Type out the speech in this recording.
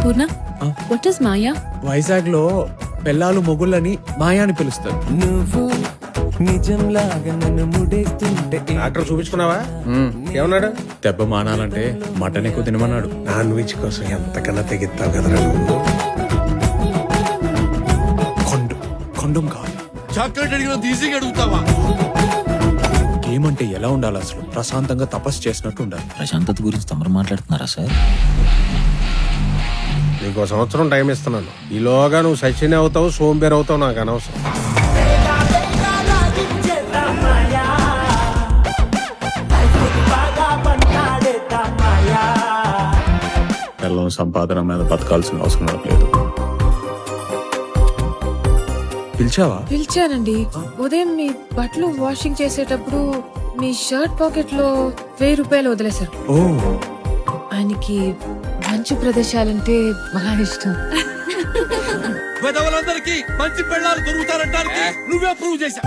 Purna what is మాయా? వైజాగ్ లో పెళ్ళాలు మొగుళ్ళని మాయా అని పిలుస్తారు. నువ్వు నిజంలాగా నన్ను ముడేస్తుంటే డాక్టర్ చూపించుకున్నావా? ఏమన్నాడు? దెబ్బ మానాలంటే మటన్ ఎక్కువ తినమన్నాడు. నాన్ వెజ్ కోసం ఎంతకన్నా తెగిస్తావు కదరా నువ్వు. కొండం కావాలి. చాక్లెట్ అడిగిన ఈజీగా అడుగుతావా? గేమ్ అంటే ఎలా ఉండాలి అసలు? ప్రశాంతంగా తపస్సు చేసినట్టు ఉండాలి. ప్రశాంతత గురించి తమరు మాట్లాడుతున్నారా సార్? నీకు సంవత్సరం టైం ఇస్తున్నాను. ఈలోగా నువ్వు సచిన్ అవుతావు, సోంబేర్ అవుతావు, నాకు అనవసరం. పిల్లల సంపాదన మీద బతకాల్సిన అవసరం లేదు. పిలిచావా? పిలిచానండి. ఉదయం మీ బట్టలు వాషింగ్ చేసేటప్పుడు మీ షర్ట్ పాకెట్ లో 1000 రూపాయలు వదిలేశారు. ఓ, ఆయనకి మంచు ప్రదేశాలంటే బాగా ఇష్టం. పెదవులందరికీ మంచి పెళ్ళాలు దొరుకుతారంటానికి నువ్వే ప్రూవ్ చేశా.